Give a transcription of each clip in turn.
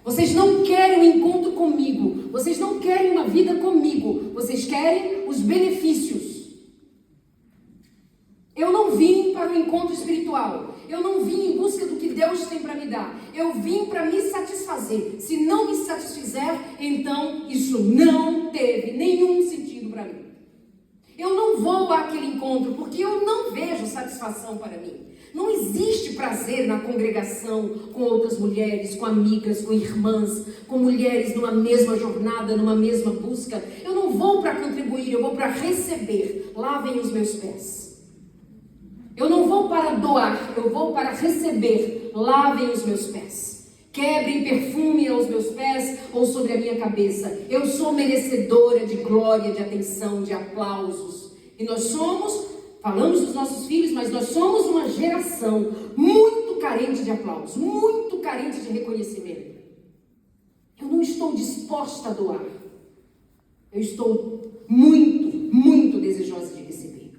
Vocês não querem um encontro comigo. Vocês não querem uma vida comigo. Vocês querem os benefícios. Eu não vim para o encontro espiritual. Eu não vim em busca do que Deus tem para me dar. Eu vim para me satisfazer. Se não me satisfizer, então isso não teve nenhum sentido para mim. Eu não vou àquele encontro porque eu não vejo satisfação para mim. Não existe prazer na congregação com outras mulheres, com amigas, com irmãs, com mulheres numa mesma jornada, numa mesma busca. Eu não vou para contribuir, eu vou para receber. Lavem os meus pés. Eu não vou para doar, eu vou para receber. Lavem os meus pés. Quebrem perfume aos meus pés ou sobre a minha cabeça. Eu sou merecedora de glória, de atenção, de aplausos. E nós somos, falamos dos nossos filhos, mas nós somos uma geração muito carente de aplausos, muito carente de reconhecimento. Eu não estou disposta a doar. Eu estou muito desejosa de receber.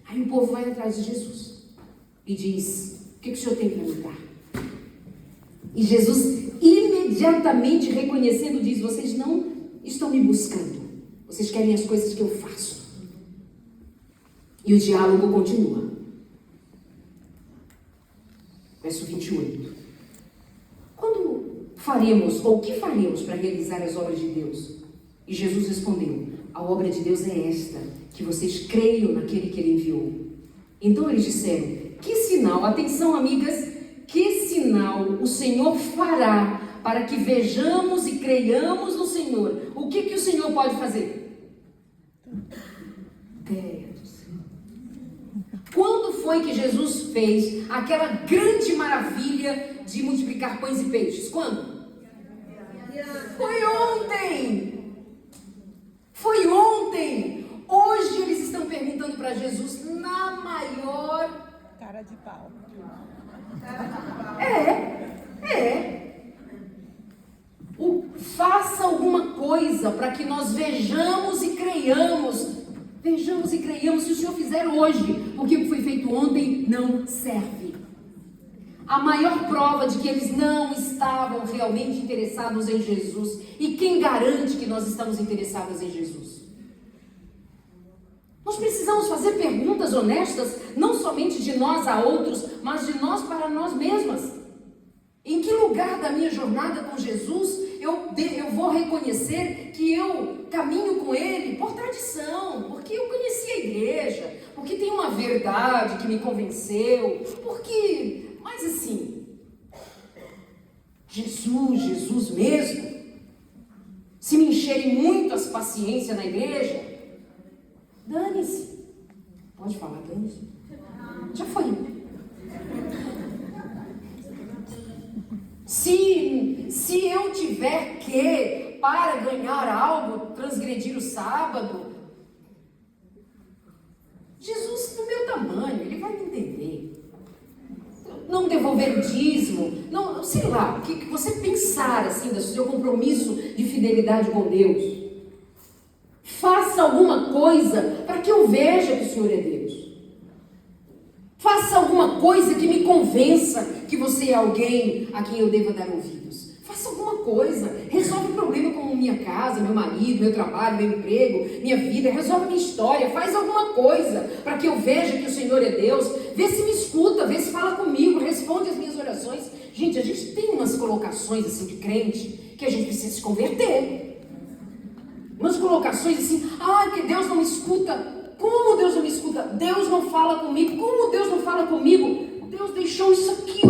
Aí o povo vai atrás de Jesus e diz: o que o Senhor tem para me dar? E Jesus, imediatamente reconhecendo, diz: vocês não estão me buscando. Vocês querem as coisas que eu faço. E o diálogo continua. Verso 28. Quando faremos, ou o que faremos para realizar as obras de Deus? E Jesus respondeu: a obra de Deus é esta, que vocês creiam naquele que Ele enviou. Então eles disseram: que sinal, atenção amigas, que sinal o Senhor fará para que vejamos e creiamos no Senhor? O que o Senhor pode fazer? Quando foi que Jesus fez aquela grande maravilha de multiplicar pães e peixes? Quando? Foi ontem! Foi ontem! Hoje eles estão perguntando para Jesus na maior... Cara de pau. Faça alguma coisa para que nós vejamos e creiamos. Vejamos e creiamos. Se o Senhor fizer hoje o que foi feito ontem, não serve. A maior prova de que eles não estavam realmente interessados em Jesus. E quem garante que nós estamos interessados em Jesus? Nós precisamos fazer perguntas honestas, não somente de nós a outros, mas de nós para nós mesmas. Em que lugar da minha jornada com Jesus eu vou reconhecer que eu caminho com Ele por tradição, porque eu conheci a igreja, porque tem uma verdade que me convenceu, mas assim, Jesus mesmo, se me encherem muito as paciências na igreja, dane-se. Pode falar, dane-se. Já foi. Se eu tiver que, para ganhar algo, transgredir o sábado, Jesus do meu tamanho, Ele vai me entender. Não devolver o dízimo, não, sei lá, o que você pensar assim, do seu compromisso de fidelidade com Deus. Faça alguma coisa para que eu veja que o Senhor é Deus. Faça alguma coisa que me convença que você é alguém a quem eu deva dar ouvidos. Faça alguma coisa. Resolve o problema com minha casa, meu marido, meu trabalho, meu emprego, minha vida. Resolve minha história. Faz alguma coisa para que eu veja que o Senhor é Deus. Vê se me escuta, vê se fala comigo, responde as minhas orações. Gente, a gente tem umas colocações assim de crente que a gente precisa se converter. Umas colocações assim: que Deus não me escuta. Como Deus não me escuta? Deus não fala comigo. Como Deus não fala comigo? Deus deixou isso aqui,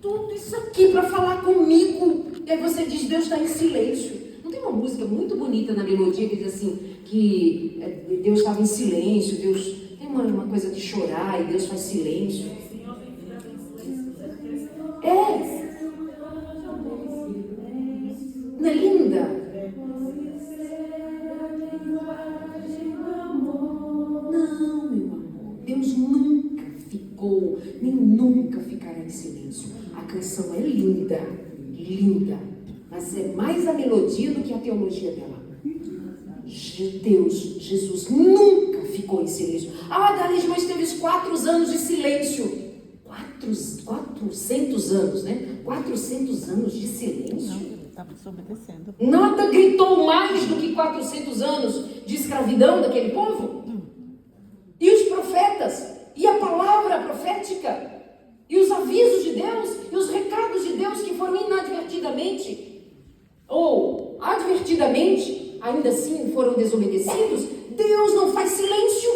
tudo isso aqui para falar comigo. E aí você diz: Deus está em silêncio. Não tem uma música muito bonita na melodia que diz assim, que Deus estava em silêncio, Deus tem uma coisa de chorar e Deus faz silêncio. Não é linda? Não, meu amor, Deus nunca ficou, nem nunca ficará em silêncio. A canção é linda, mas é mais a melodia do que a teologia dela. Jesus nunca ficou em silêncio. Dalis, mas teve 4 anos de silêncio. 4 400 anos, né? 400 anos de silêncio. Não, ele estava desobedecendo. Nada gritou mais do que 400 anos de escravidão daquele povo. E os profetas, e a palavra profética, e os avisos de Deus, e os recados de Deus que foram inadvertidamente, ou advertidamente, ainda assim foram desobedecidos. Deus não faz silêncio.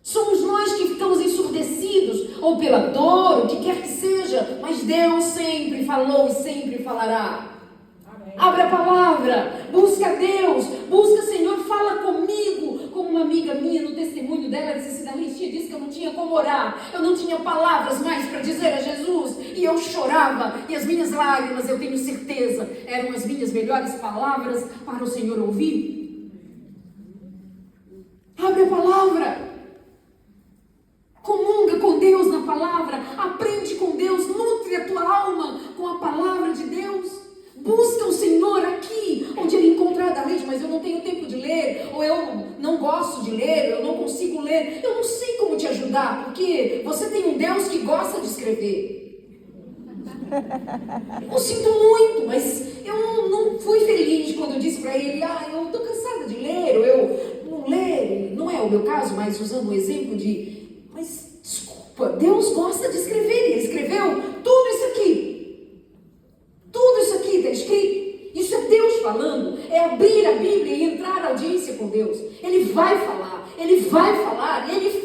Somos nós que ficamos ensurdecidos, ou pela dor, o que quer que seja, mas Deus sempre falou e sempre falará. Amém. Abre a palavra, busca Deus, busca Senhor, fala comigo. Como uma amiga minha, no testemunho dela, disse assim, Darlice, disse que eu não tinha como orar, eu não tinha palavras mais para dizer a Jesus, e eu chorava, e as minhas lágrimas, eu tenho certeza, eram as minhas melhores palavras para o Senhor ouvir. Abre a palavra. Comunga com Deus na palavra, aprende com Deus, nutre a tua alma com a palavra de Deus. Busca o Senhor aqui, onde Ele encontrar da leite, mas eu não tenho tempo de ler, ou eu não gosto de ler, eu não consigo ler. Eu não sei como te ajudar, porque você tem um Deus que gosta de escrever. Eu sinto muito, mas eu não fui feliz quando eu disse para ele, eu estou cansada de ler, ou eu não ler. Não é o meu caso, mas usando um exemplo mas desculpa, Deus gosta de escrever, Ele escreveu tudo isso aqui. Tudo isso aqui está escrito. Isso é Deus falando. É abrir a Bíblia e entrar na audiência com Deus. Ele vai falar, Ele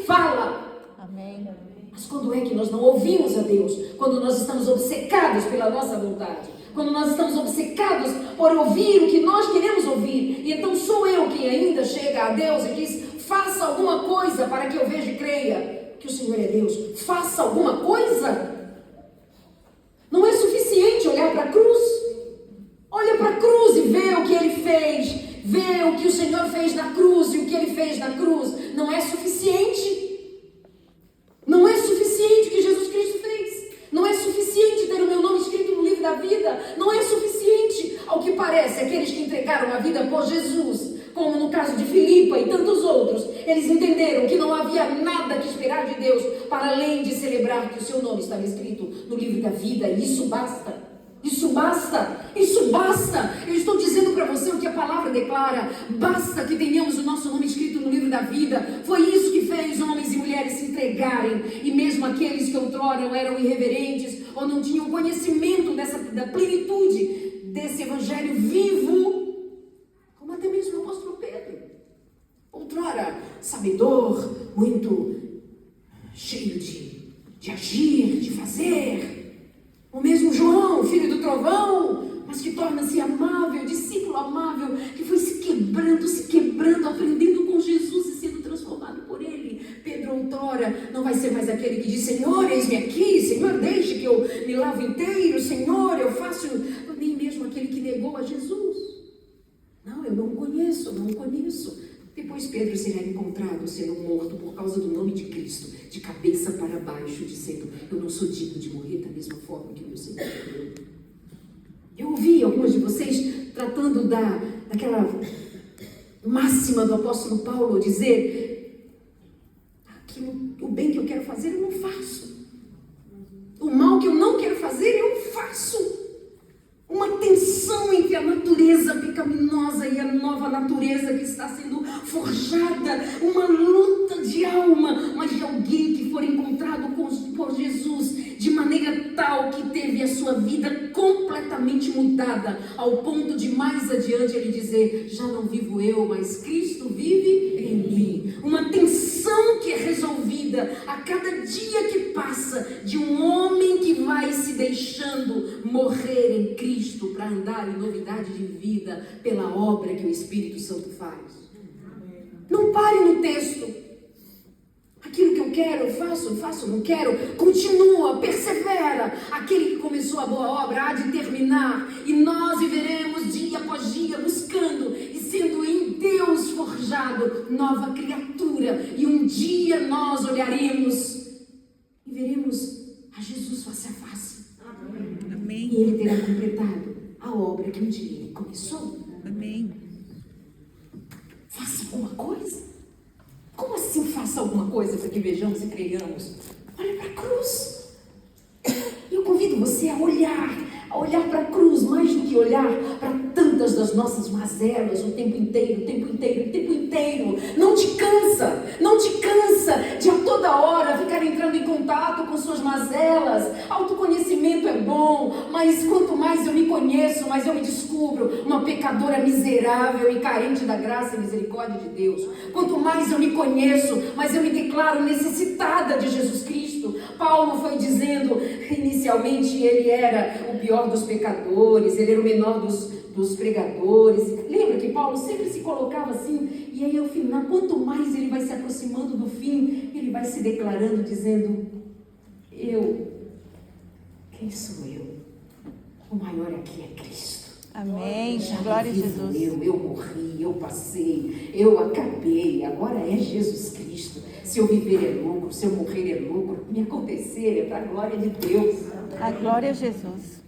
fala. Amém. Mas quando é que nós não ouvimos a Deus? Quando nós estamos obcecados pela nossa vontade. Quando nós estamos obcecados por ouvir o que nós queremos ouvir. E então sou eu quem ainda chega a Deus e diz, faça alguma coisa para que eu veja e creia que o Senhor é Deus. Faça alguma coisa. Não é suficiente olhar para a cruz. Olha para a cruz e vê o que Ele fez. Vê o que o Senhor fez na cruz e o que Ele fez na cruz. Não é suficiente. Não é suficiente o que Jesus Cristo fez. Não é suficiente ter o meu nome escrito no livro da vida. Não é suficiente, ao que parece, aqueles que entregaram a vida por Jesus, como no caso de Filipa e tantos outros, eles entenderam que não havia nada que esperar de Deus, para além de celebrar que o seu nome estava escrito no livro da vida, e isso basta. Isso basta, isso basta. Eu estou dizendo para você o que a palavra declara. Basta que tenhamos o nosso nome escrito no livro da vida. Foi isso que fez homens e mulheres se entregarem. E mesmo aqueles que outrora eram irreverentes ou não tinham conhecimento da plenitude desse evangelho vivo, como até mesmo o apóstolo Pedro, outrora sabedor, muito cheio de agir, de fazer. O mesmo João, filho do trovão, mas que torna-se amável, discípulo amável, que foi se quebrando, aprendendo com Jesus e sendo transformado por Ele. Pedro outrora não vai ser mais aquele que diz, Senhor, eis-me aqui, Senhor, deixe que eu me lavo inteiro, Senhor, eu faço, nem mesmo aquele que negou a Jesus. Não, eu não conheço. Depois Pedro será encontrado sendo morto por causa do nome de Cristo, de cabeça para baixo, dizendo, eu não sou digno de morrer da mesma forma que o meu Senhor morreu. Eu ouvi alguns de vocês tratando daquela máxima do apóstolo Paulo, dizer, o bem que eu quero fazer eu não faço. O mal que eu não quero fazer eu faço. Uma tensão entre a natureza pecaminosa e a nova natureza que está sendo forjada, uma luta de alma, mas de alguém que for encontrado por Jesus de maneira tal que teve a sua vida completamente mudada, ao ponto de mais adiante ele dizer, já não vivo eu, mas Cristo vive em mim. Uma tensão que é resolvida a cada dia que passa, de um homem que vai se deixando morrer em Cristo para andar em novidade de vida pela obra que o Espírito Santo faz. Não pare no texto. Aquilo que eu quero, eu faço, não quero. Continua, persevera. Aquele que começou a boa obra há de terminar. E nós viveremos dia após dia buscando e sendo em Deus forjado nova criatura. E um dia nós olharemos e veremos a Jesus face a face. Amém. E Ele terá completado a obra que um dia Ele começou. Amém. Faça alguma coisa. Como assim faça alguma coisa para que vejamos e creiamos? Olha para a cruz. que olhar para tantas das nossas mazelas o tempo inteiro, o tempo inteiro, o tempo inteiro. Não te cansa de a toda hora ficar entrando em contato com suas mazelas. Autoconhecimento é bom, mas quanto mais eu me conheço, mais eu me descubro uma pecadora miserável e carente da graça e misericórdia de Deus. Quanto mais eu me conheço, mais eu me declaro necessitada de Jesus Cristo. Paulo foi dizendo, inicialmente ele era o pior dos pecadores, ele era o menor dos pregadores. Lembra que Paulo sempre se colocava assim, e aí ao final, quanto mais ele vai se aproximando do fim, ele vai se declarando, dizendo, quem sou eu? O maior aqui é Cristo. Amém. Glória a Jesus. Eu morri, eu passei, eu acabei, agora é Jesus Cristo. Se eu viver é lucro, se eu morrer é lucro, me acontecer é para a glória de Deus. A glória a Jesus.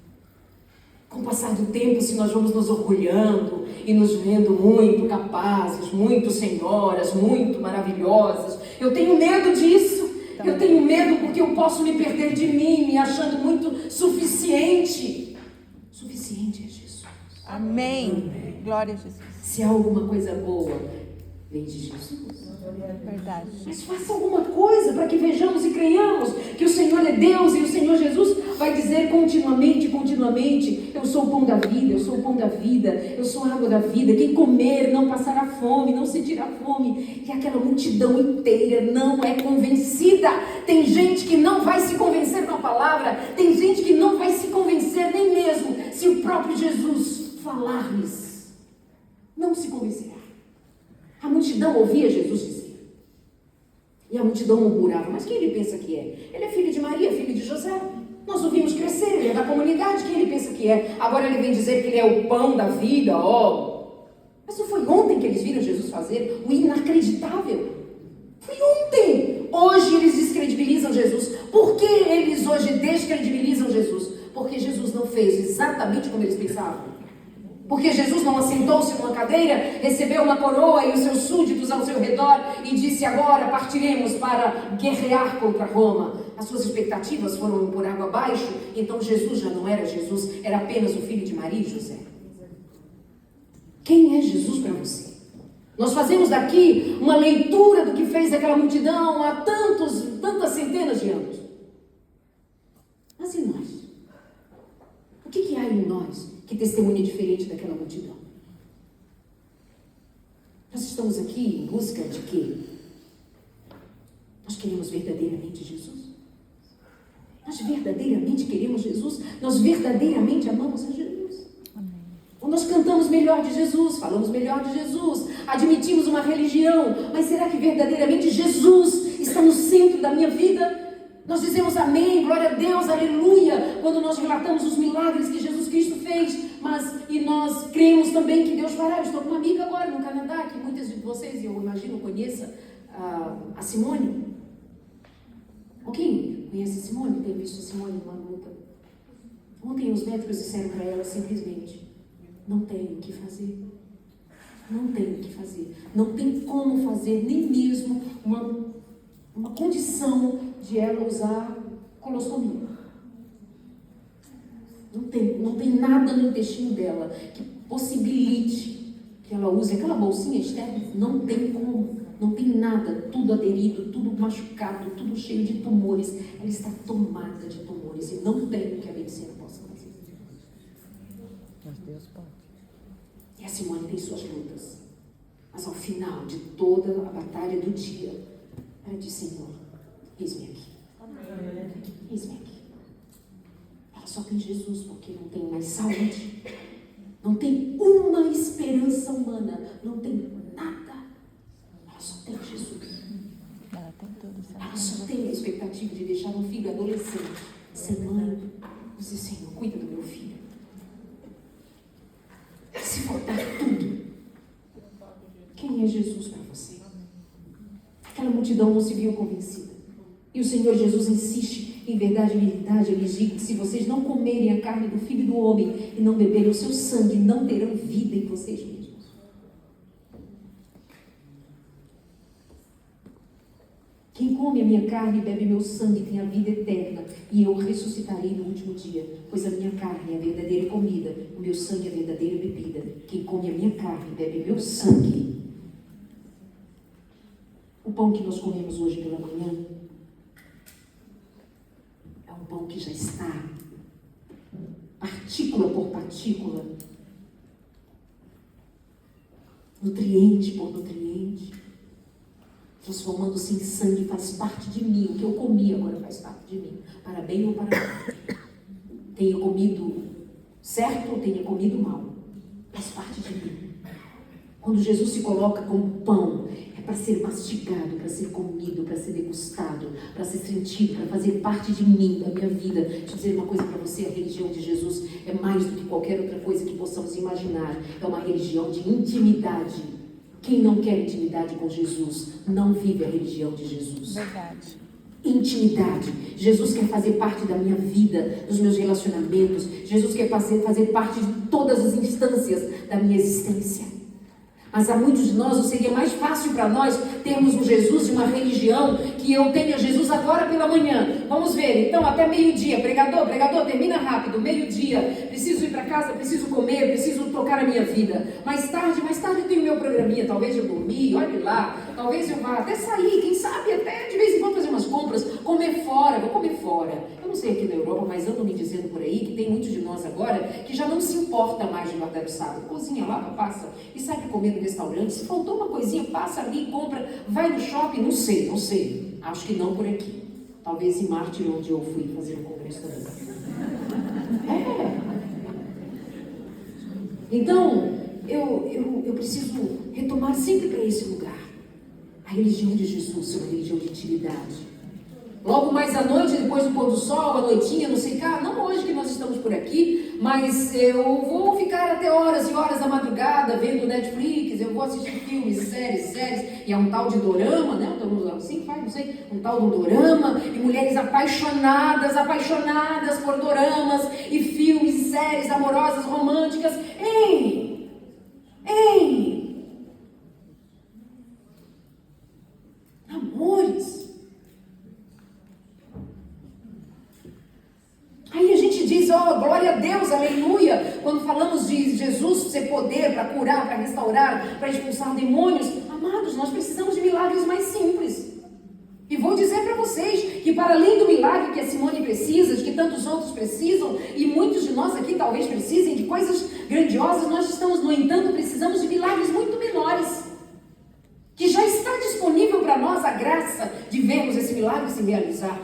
Com o passar do tempo, se nós vamos nos orgulhando e nos vendo muito capazes, muito senhoras, muito maravilhosas, eu tenho medo disso. Também. Eu tenho medo porque eu posso me perder de mim, me achando muito suficiente. Suficiente é Jesus. Amém. Glória a Jesus. Se há alguma coisa boa, vem de Jesus. Verdade. Mas faça alguma coisa para que vejamos e creiamos que o Senhor é Deus e o Senhor Jesus vai dizer continuamente, eu sou o pão da vida, eu sou o pão da vida, eu sou a água da vida, quem comer não passará fome, não sentirá fome. E aquela multidão inteira não é convencida. Tem gente que não vai se convencer com a palavra, tem gente que não vai se convencer nem mesmo se o próprio Jesus falar-lhes. Não se convencerá. A multidão ouvia Jesus dizer. E a multidão murmurava, mas quem ele pensa que é? Ele é filho de Maria, filho de José. Nós o vimos crescer, ele é da comunidade, quem ele pensa que é? Agora ele vem dizer que ele é o pão da vida, Mas não foi ontem que eles viram Jesus fazer o inacreditável? Foi ontem. Hoje eles descredibilizam Jesus. Por que eles hoje descredibilizam Jesus? Porque Jesus não fez exatamente como eles pensavam. Porque Jesus não assentou-se numa cadeira, recebeu uma coroa e os seus súditos ao seu redor e disse, agora partiremos para guerrear contra Roma. As suas expectativas foram por água abaixo, então Jesus já não era Jesus, era apenas o filho de Maria e José. Quem é Jesus para você? Nós fazemos daqui uma leitura do que fez aquela multidão há tantas centenas de anos. Mas e nós? O que há em nós que testemunha diferente daquela multidão? Nós estamos aqui em busca de quê? Nós queremos verdadeiramente Jesus? Nós verdadeiramente queremos Jesus? Nós verdadeiramente amamos a Jesus? Amém. Ou nós cantamos melhor de Jesus, falamos melhor de Jesus, admitimos uma religião, mas será que verdadeiramente Jesus está no centro da minha vida? Nós dizemos amém, glória a Deus, aleluia, quando nós relatamos os milagres que Jesus Cristo fez, e nós cremos também que Deus fará. Eu estou com uma amiga agora no Canadá, que muitas de vocês, eu imagino, conheça, a Simone. Alguém conhece a Simone? Tem visto a Simone numa luta? Ontem os médicos disseram para ela simplesmente, não tem o que fazer. Não tem o que fazer. Não tem como fazer nem mesmo uma condição de ela usar colostomia. Não tem nada no intestino dela que possibilite que ela use aquela bolsinha externa. Não tem como. Não tem nada. Tudo aderido, tudo machucado, tudo cheio de tumores. Ela está tomada de tumores e não tem o que a medicina possa fazer. Mas Deus pode. E a Simone tem suas lutas. Mas ao final de toda a batalha do dia, ela diz, Senhor, eis-me aqui. Eis-me aqui. Ela só tem Jesus porque não tem mais saúde. Não tem uma esperança humana. Não tem nada. Ela só tem Jesus. Ela tem tudo. Ela só tem a expectativa de deixar um filho adolescente sem mãe. Dizer, Senhor, cuida do meu filho. Se faltar tudo, quem é Jesus para você? Aquela multidão não se viu convencida. E o Senhor Jesus insiste, em verdade, eu lhes digo que se vocês não comerem a carne do Filho do Homem e não beberem o seu sangue, não terão vida em vocês mesmos. Quem come a minha carne e bebe meu sangue tem a vida eterna, e eu ressuscitarei no último dia, pois a minha carne é a verdadeira comida, o meu sangue é a verdadeira bebida. Quem come a minha carne e bebe meu sangue. O pão que nós comemos hoje pela manhã é um pão que já está, partícula por partícula, nutriente por nutriente, transformando-se em sangue, faz parte de mim. O que eu comi agora faz parte de mim, para bem ou para mal. Tenha comido certo ou tenha comido mal, faz parte de mim. Quando Jesus se coloca como pão, é para ser mastigado, para ser comido, para ser degustado, para ser sentido, para fazer parte de mim, da minha vida. Deixa eu dizer uma coisa para você: a religião de Jesus é mais do que qualquer outra coisa que possamos imaginar. É uma religião de intimidade. Quem não quer intimidade com Jesus, não vive a religião de Jesus. Verdade. Intimidade. Jesus quer fazer parte da minha vida, dos meus relacionamentos. Jesus quer fazer parte de todas as instâncias da minha existência. Mas a muitos de nós, seria mais fácil para nós termos um Jesus e uma religião que eu tenha Jesus agora pela manhã. Vamos ver, então, até meio-dia. Pregador, termina rápido. Meio-dia, preciso ir para casa, preciso comer, preciso tocar a minha vida. Mais tarde eu tenho meu programinha. Talvez eu dormir, olhe lá. Talvez eu vá até sair, quem sabe até de vez em quando fazer umas compras, comer fora, vou comer fora. Eu não sei aqui na Europa, mas andam me dizendo por aí que tem muitos de nós agora que já não se importa mais de guardar o sábado. Cozinha lá, passa e sai para comer no restaurante. Se faltou uma coisinha, passa ali, compra, vai no shopping, não sei. Acho que não por aqui. Talvez em Marte, onde eu fui fazer um congresso também. Então, eu preciso retomar sempre para esse lugar. A religião de Jesus é uma religião de intimidade. Logo mais à noite, depois do pôr do sol, à noitinha, não sei cá, não hoje que nós estamos por aqui, mas eu vou ficar até horas e horas da madrugada vendo Netflix, eu vou assistir filmes, séries, e é um tal de dorama, né? Assim faz, não sei, um tal de dorama, e mulheres apaixonadas por doramas, e filmes, e séries amorosas, românticas. Ei! Amores! Aí a gente diz, glória a Deus, aleluia, quando falamos de Jesus ser poder para curar, para restaurar, para expulsar demônios. Amados, nós precisamos de milagres mais simples. E vou dizer para vocês que para além do milagre que a Simone precisa, de que tantos outros precisam, e muitos de nós aqui talvez precisem de coisas grandiosas, nós estamos, no entanto, precisamos de milagres muito menores. Que já está disponível para nós a graça de vermos esse milagre se realizar.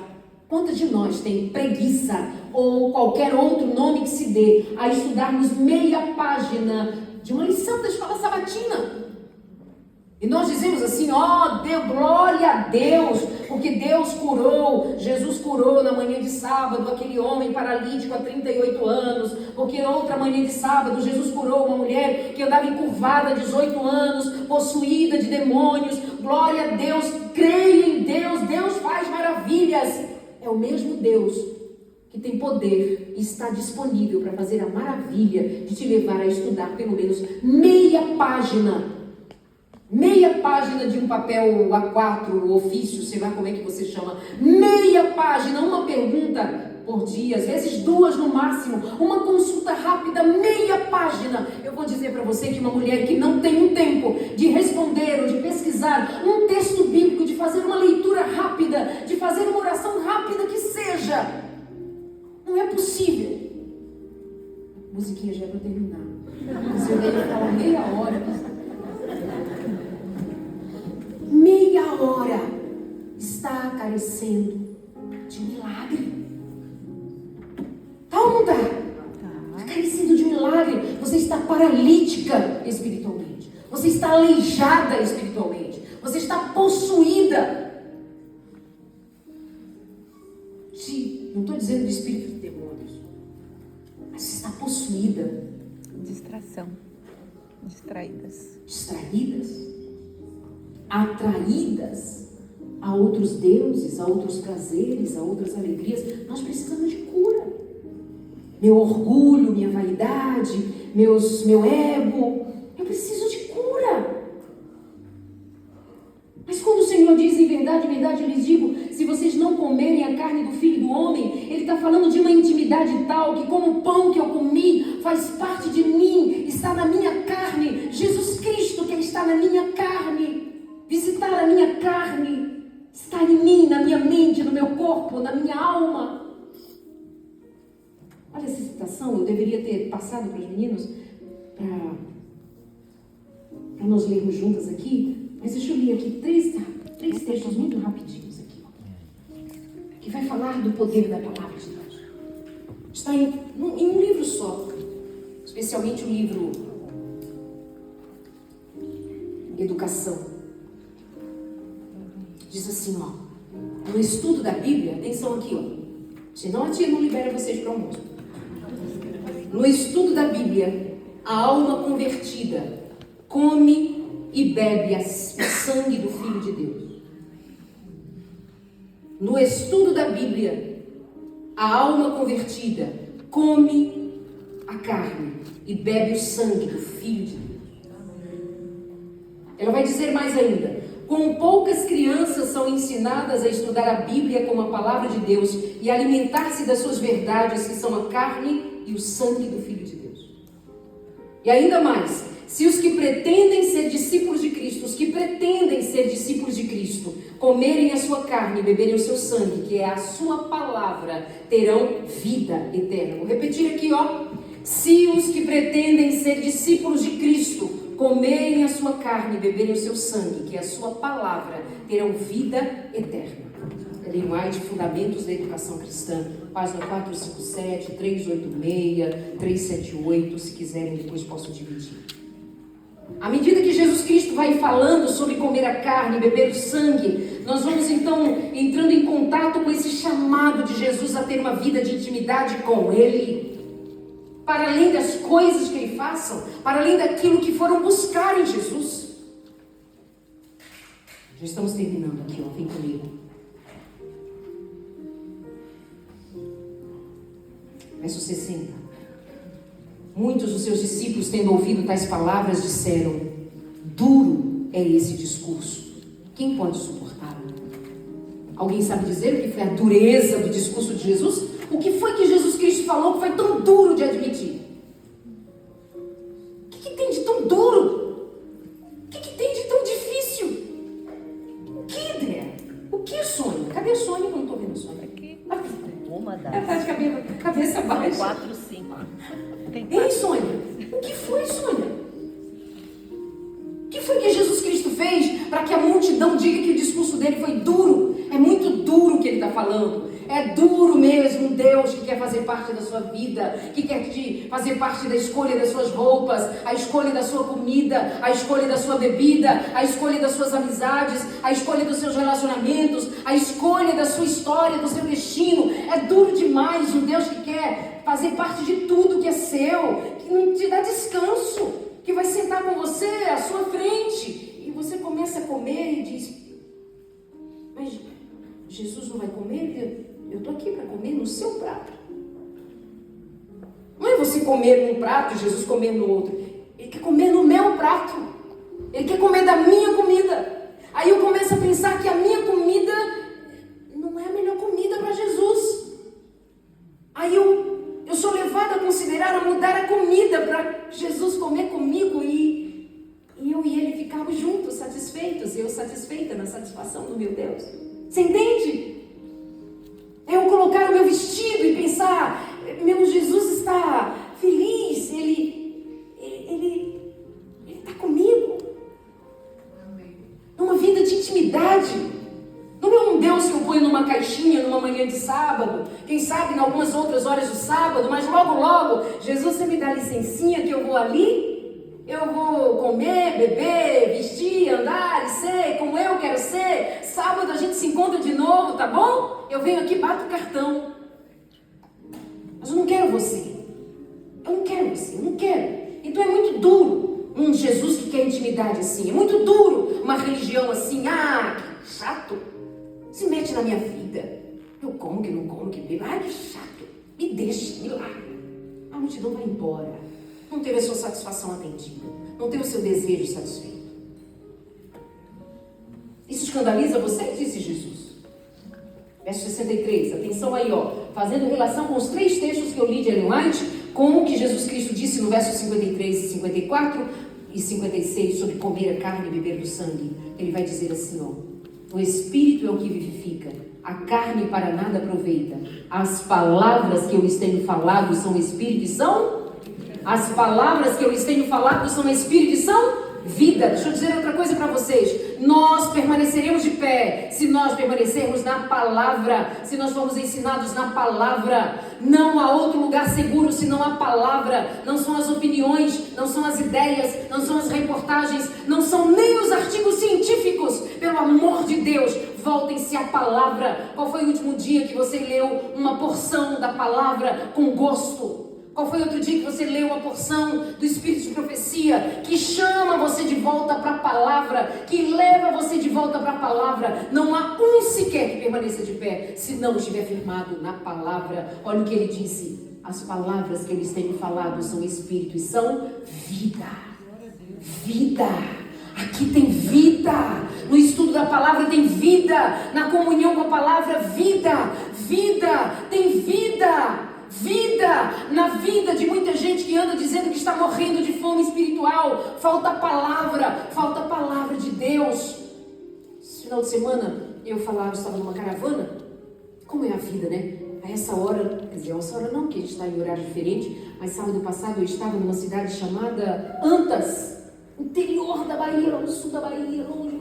Quantos de nós tem preguiça ou qualquer outro nome que se dê a estudarmos meia página de uma lição da escola sabatina? E nós dizemos assim, Deus, glória a Deus, porque Deus curou, Jesus curou na manhã de sábado aquele homem paralítico há 38 anos, porque outra manhã de sábado Jesus curou uma mulher que andava encurvada há 18 anos, possuída de demônios. Glória a Deus, creio em Deus, Deus faz maravilhas. É o mesmo Deus que tem poder e está disponível para fazer a maravilha de te levar a estudar pelo menos meia página de um papel A4, ofício, sei lá como é que você chama, meia página, uma pergunta por dia, às vezes 2 no máximo, uma consulta rápida, meia página. Eu vou dizer para você que uma mulher que não tem um tempo de responder ou de pesquisar um texto bíblico, de fazer uma leitura rápida, de fazer uma oração rápida que seja, não é possível. Musiquinha já é para terminar, mas eu ia falar meia hora está carecendo de milagre. Tá ou não tá? Está carecendo de milagre. Você está paralítica espiritualmente. Você está aleijada espiritualmente. Você está possuída. Não estou dizendo de espírito de demônios, mas você está possuída. Distração. Distraídas. Atraídas a outros deuses, a outros prazeres, a outras alegrias. Nós precisamos de cura. Meu orgulho, minha vaidade, meu ego, eu preciso de cura. Mas quando o Senhor diz em verdade, eu lhes digo, se vocês não comerem a carne do Filho do Homem, ele está falando de uma intimidade tal que como o pão que eu comi faz parte de mim, está na minha carne. Jesus Cristo quer estar na minha carne, visitar a minha carne, estar em mim, na minha mente, no meu corpo, na minha alma. Olha essa citação, eu deveria ter passado para os meninos, para nós lermos juntas aqui, mas deixa eu ler aqui três textos muito rapidinhos aqui, ó, que vai falar do poder da palavra de Deus. Está em um livro só, especialmente o livro Educação. Diz assim, ó, no estudo da Bíblia, atenção aqui, ó, senão a tia não libera vocês para o almoço. No estudo da Bíblia, a alma convertida come e bebe o sangue do Filho de Deus. No estudo da Bíblia, a alma convertida come a carne e bebe o sangue do Filho de Deus. Ela vai dizer mais ainda, com poucas crianças são ensinadas a estudar a Bíblia como a palavra de Deus e alimentar-se das suas verdades, que são a carne e o sangue do Filho de Deus. E ainda mais, se os que pretendem ser discípulos de Cristo, comerem a sua carne e beberem o seu sangue, que é a sua palavra, terão vida eterna. Vou repetir aqui, ó. Se os que pretendem ser discípulos de Cristo, comerem a sua carne e beberem o seu sangue, que é a sua palavra, terão vida eterna. Ellen White, Fundamentos da Educação Cristã, página 457, 386, 378, se quiserem depois posso dividir. À medida que Jesus Cristo vai falando sobre comer a carne e beber o sangue, nós vamos então entrando em contato com esse chamado de Jesus a ter uma vida de intimidade com Ele. Para além das coisas que Ele faça, para além daquilo que foram buscar em Jesus. Já estamos terminando aqui, ó, vem comigo. Verso 60. Muitos dos seus discípulos, tendo ouvido tais palavras, disseram: duro é esse discurso. Quem pode suportá-lo? Alguém sabe dizer o que foi a dureza do discurso de Jesus? O que foi que Jesus Cristo falou que foi tão duro de admitir? O que tem de tão duro? O que tem de tão difícil? O que, André? O que, Sônia? Cadê a Sônia? Eu não estou vendo a Sônia. Aqui. Aqui. Uma das. Ela está de cabeça baixa. 4, 5. Ei, Sônia, o que foi, Sônia? O que foi que Jesus Cristo fez para que a multidão diga que o discurso dele foi duro? É muito duro o que ele está falando. É duro mesmo um Deus que quer fazer parte da sua vida, que quer fazer parte da escolha das suas roupas, a escolha da sua comida, a escolha da sua bebida, a escolha das suas amizades, a escolha dos seus relacionamentos, a escolha da sua história, do seu destino. É duro demais um Deus que quer fazer parte de tudo que é seu, que não te dá descanso, que vai sentar com você à sua frente, e você começa a comer e diz: mas Jesus não vai comer? Eu estou aqui para comer no seu prato. Não é você comer num prato e Jesus comer no outro. Ele quer comer no meu prato. Ele quer comer da minha comida. Aí eu começo a pensar que a minha comida não é a melhor comida para Jesus. Aí eu sou levada a considerar, a mudar a comida para Jesus comer comigo e eu e ele ficarmos juntos, satisfeitos, e eu satisfeita na satisfação do meu Deus. Você entende? Eu colocar o meu vestido e pensar: meu Jesus está feliz, ele está comigo. Numa vida de intimidade. Não é um Deus que eu ponho numa caixinha numa manhã de sábado, quem sabe em algumas outras horas do sábado, mas logo, Jesus, você me dá licencinha que eu vou ali, eu vou comer, beber, vestir, andar e ser como eu quero ser. Sábado a gente se encontra de novo, tá bom? Eu venho aqui, bato o cartão. Mas eu não quero você. Eu não quero. Então é muito duro um Jesus que quer intimidade assim. É muito duro uma religião assim. Ah, que chato. Se mete na minha vida. Eu como, que não como, que bebo. Ah, que chato. Me deixa, me larga. A multidão vai embora. Não teve a sua satisfação atendida. Não teve o seu desejo satisfeito. Esses escandaliza você? Disse Jesus. Verso 63, atenção aí, fazendo relação com os 3 textos que eu li de Ellen White, com o que Jesus Cristo disse no verso 53 e 54 e 56 sobre comer a carne e beber do sangue. Ele vai dizer assim, o Espírito é o que vivifica, a carne para nada aproveita. As palavras que eu lhes tenho falado são Espírito e são? As palavras que eu lhes tenho falado são Espírito e são? Vida. Deixa eu dizer outra coisa para vocês. Nós permaneceremos de pé se nós permanecermos na palavra, se nós formos ensinados na palavra. Não há outro lugar seguro senão a palavra. Não são as opiniões, não são as ideias, não são as reportagens, não são nem os artigos científicos. Pelo amor de Deus, voltem-se à palavra. Qual foi o último dia que você leu uma porção da palavra com gosto? Qual foi outro dia que você leu uma porção do Espírito de profecia que chama você de volta para a palavra, que leva você de volta para a palavra? Não há um sequer que permaneça de pé se não estiver firmado na palavra. Olha o que ele disse: as palavras que eles têm falado são Espírito e são vida. Vida. Aqui tem vida. No estudo da palavra tem vida. Na comunhão com a palavra, vida. Vida. Tem vida. Vida, na vida de muita gente que anda dizendo que está morrendo de fome espiritual. Falta a palavra de Deus. Esse final de semana eu estava numa caravana. Como é a vida, né? A essa hora, quer dizer, a essa hora não, porque a gente está em horário diferente, mas sábado passado eu estava numa cidade chamada Antas, interior da Bahia, lá no sul da Bahia, longe.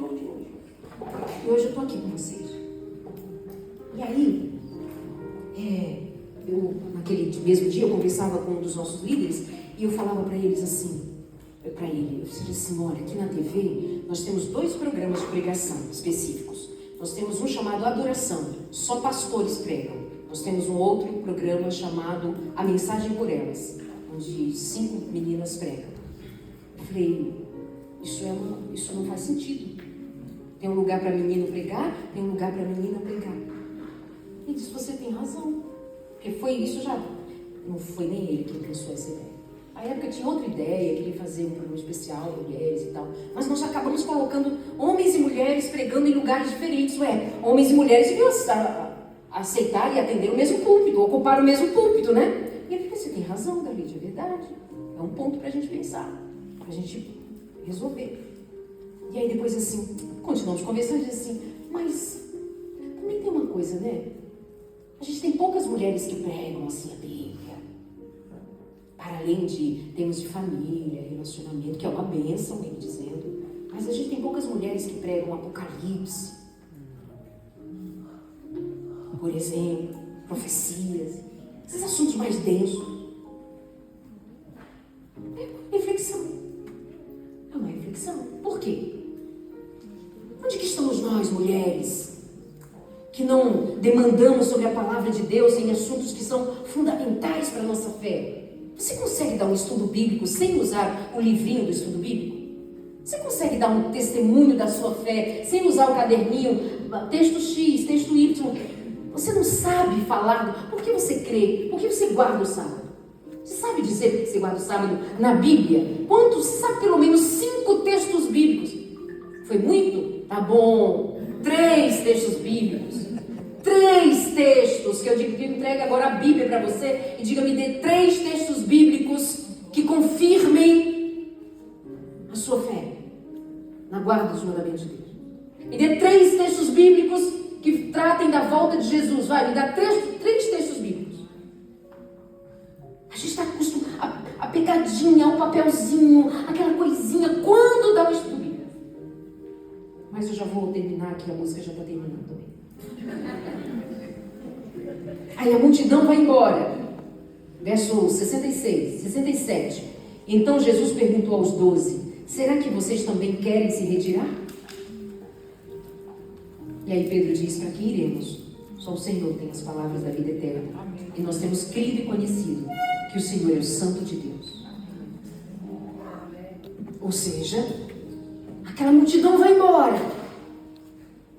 E hoje eu estou aqui com vocês. E aí, naquele mesmo dia eu conversava com um dos nossos líderes e eu falava para eles assim, eu disse assim, olha, aqui na TV nós temos 2 programas de pregação específicos. Nós temos um chamado Adoração, só pastores pregam. Nós temos um outro programa chamado A Mensagem por Elas, onde 5 meninas pregam. Eu falei, isso não faz sentido. Tem um lugar para menino pregar, tem um lugar para menina pregar. Ele disse, você tem razão. Porque foi isso já, não foi nem ele que pensou essa ideia. Na época tinha outra ideia, queria fazer um programa especial, mulheres e tal. Mas nós acabamos colocando homens e mulheres pregando em lugares diferentes. Homens e mulheres deviam aceitar e atender o mesmo púlpito, ocupar o mesmo púlpito, né? E ele disse, você tem razão, David, é verdade. É um ponto para a gente pensar, para a gente resolver. E aí depois assim, continuamos conversando e diz assim, mas também tem uma coisa, né? A gente tem poucas mulheres que pregam assim a Bíblia. Para além de termos de família, relacionamento, que é uma bênção, bem dizendo. Mas a gente tem poucas mulheres que pregam Apocalipse. Por exemplo, profecias. Esses assuntos mais densos. É reflexão. É uma reflexão. Por quê? Onde que estamos nós, mulheres, que não demandamos sobre a palavra de Deus em assuntos que são fundamentais para a nossa fé? Você consegue dar um estudo bíblico sem usar o livrinho do estudo bíblico? Você consegue dar um testemunho da sua fé sem usar o caderninho, texto X, texto Y? Você não sabe falar por que você crê, por que você guarda o sábado? Você sabe dizer que você guarda o sábado na Bíblia? Quantos? Você sabe pelo menos 5 textos bíblicos. Foi muito? Tá bom. 3 textos bíblicos. 3 textos, que eu digo que entregue agora a Bíblia para você e diga, me dê 3 textos bíblicos que confirmem a sua fé na guarda dos mandamentos de Deus. Me dê 3 textos bíblicos que tratem da volta de Jesus. Vai, me dá 3 textos bíblicos. A gente está acostumado a pegadinha, o papelzinho, aquela coisinha, quando dá o estudo bíblico. Mas eu já vou terminar aqui, a música já está terminando também. Aí a multidão vai embora. Verso 66, 67. Então Jesus perguntou aos 12, será que vocês também querem se retirar? E aí Pedro diz, para que iremos? Só o Senhor tem as palavras da vida eterna. Amém. E nós temos crido e conhecido que o Senhor é o Santo de Deus. Ou seja, aquela multidão vai embora.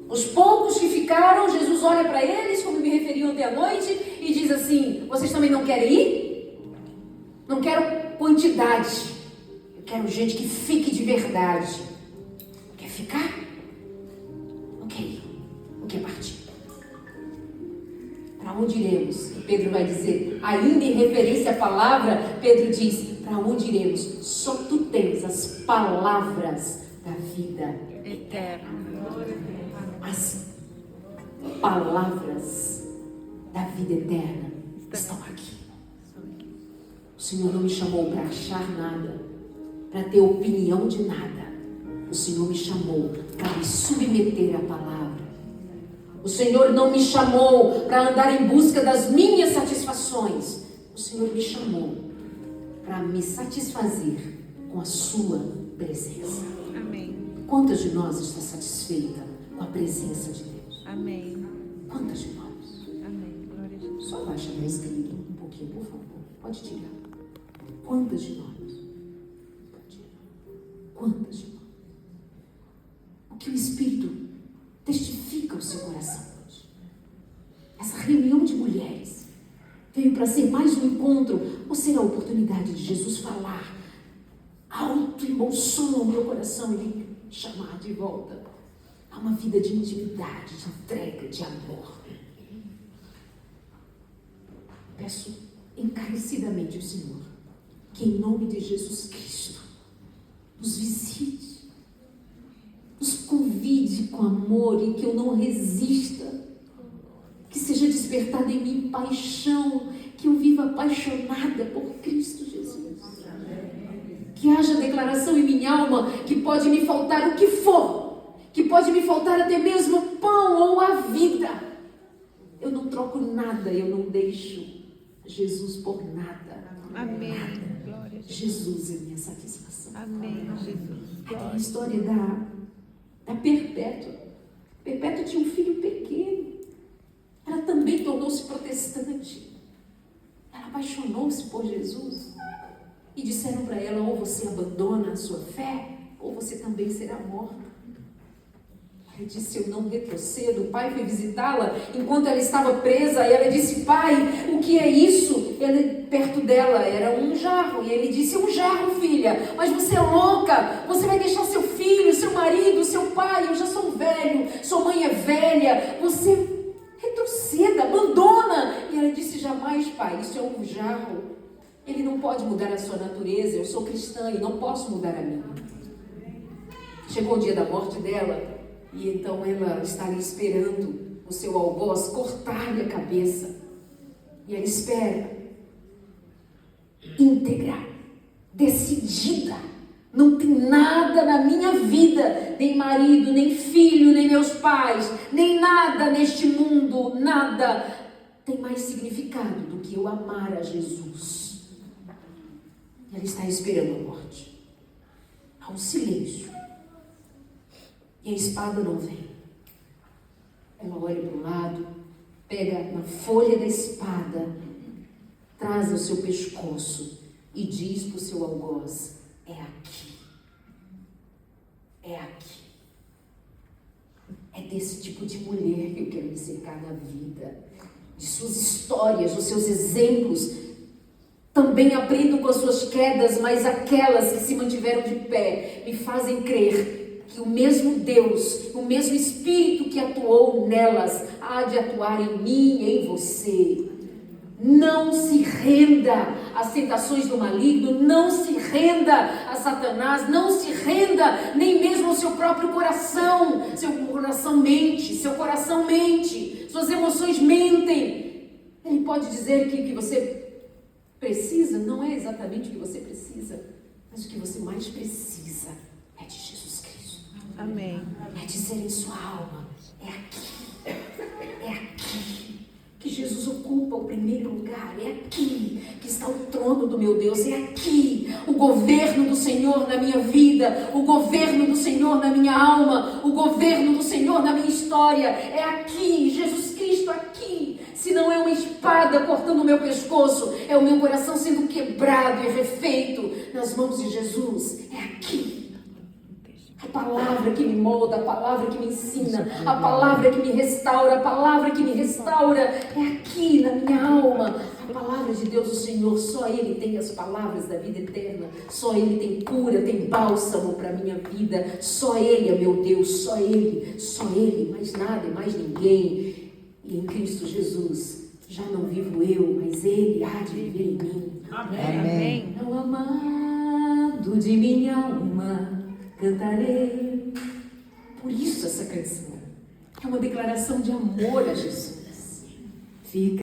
Os poucos que ficaram, Jesus olha para eles, como me referi ontem à noite, e diz assim, vocês também não querem ir? Não quero quantidade. Eu quero gente que fique de verdade. Quer ficar? onde iremos? Pedro vai dizer, ainda em referência à palavra, Pedro diz, para onde iremos? Só tu tens as palavras da vida eterna. As palavras da vida eterna estão aqui. O Senhor não me chamou para achar nada, para ter opinião de nada. O Senhor me chamou para me submeter à palavra. O Senhor não me chamou para andar em busca das minhas satisfações. O Senhor me chamou para me satisfazer com a sua presença. Amém. Quantas de nós está satisfeita com a presença de Deus? Amém. Quantas de nós? Amém. Glória a Jesus. Só baixa a voz, querido, um pouquinho, por favor. Pode tirar. Quantas de nós? Pode tirar. Quantas de nós? O que o Espírito testifica ao seu coração hoje? Essa reunião de mulheres veio para ser mais um encontro, ou será a oportunidade de Jesus falar alto e bom som ao meu coração e me chamar de volta a uma vida de intimidade, de entrega, de amor? Peço encarecidamente ao Senhor que, em nome de Jesus Cristo, nos visite, nos convide com amor e que eu não resista, que seja despertada em mim paixão, que eu viva apaixonada por Cristo Jesus. Que haja declaração em minha alma que pode me faltar o que for, que pode me faltar até mesmo o pão ou a vida. Eu não troco nada, eu não deixo Jesus por nada. Amém. Nada. Glória a Jesus. Jesus é minha satisfação. Amém, Jesus. Aquela história da Perpétua. Perpétua tinha um filho pequeno. Ela também tornou-se protestante. Ela apaixonou-se por Jesus. E disseram para ela, ou você abandona a sua fé, ou você também será morta. Ela disse, eu não retrocedo. O pai foi visitá-la enquanto ela estava presa. Ela disse, pai, o que é isso? Ele, perto dela era um jarro. E ele disse, um jarro, filha, mas você é louca. Você vai deixar seu filho, seu marido, seu pai. Eu já sou velho, sua mãe é velha. Você retroceda, abandona. E ela disse, jamais, pai, isso é um jarro. Ele não pode mudar a sua natureza. Eu sou cristã e não posso mudar a minha. Chegou o dia da morte dela. E então ela está ali esperando o seu algoz cortar-lhe a cabeça. E ela espera, íntegra, decidida. Não tem nada na minha vida, nem marido, nem filho, nem meus pais, nem nada neste mundo, nada tem mais significado do que eu amar a Jesus. E ela está esperando a morte. Há um silêncio. E a espada não vem. Ela olha para o lado, pega na folha da espada, traz ao seu pescoço e diz para o seu algoz, é aqui. É aqui. É desse tipo de mulher que eu quero me cercar na vida. De suas histórias, dos seus exemplos. Também aprendo com as suas quedas, mas aquelas que se mantiveram de pé me fazem crer que o mesmo Deus, o mesmo Espírito que atuou nelas, há de atuar em mim e em você. Não se renda às tentações do maligno, não se renda a Satanás, não se renda nem mesmo ao seu próprio coração. Seu coração mente, seu coração mente, suas emoções mentem. Ele pode dizer que o que você precisa não é exatamente o que você precisa, mas o que você mais precisa é de Jesus. Amém. É dizer em sua alma, é aqui que Jesus ocupa o primeiro lugar, é aqui que está o trono do meu Deus, é aqui o governo do Senhor na minha vida, o governo do Senhor na minha alma, o governo do Senhor na minha história, é aqui, Jesus Cristo aqui. Se não é uma espada cortando o meu pescoço, é o meu coração sendo quebrado e refeito nas mãos de Jesus, é aqui. A palavra que me molda, a palavra que me ensina, a palavra que me restaura, a palavra que me restaura é aqui na minha alma. A palavra de Deus, o Senhor, só Ele tem as palavras da vida eterna, só Ele tem cura, tem bálsamo para a minha vida, só Ele é meu Deus, só Ele, mais nada e mais ninguém. E em Cristo Jesus, Já não vivo eu, mas Ele há de viver em mim. Amém. Ao amado de minha alma cantarei. Por isso essa canção é uma declaração de amor a Jesus. Fica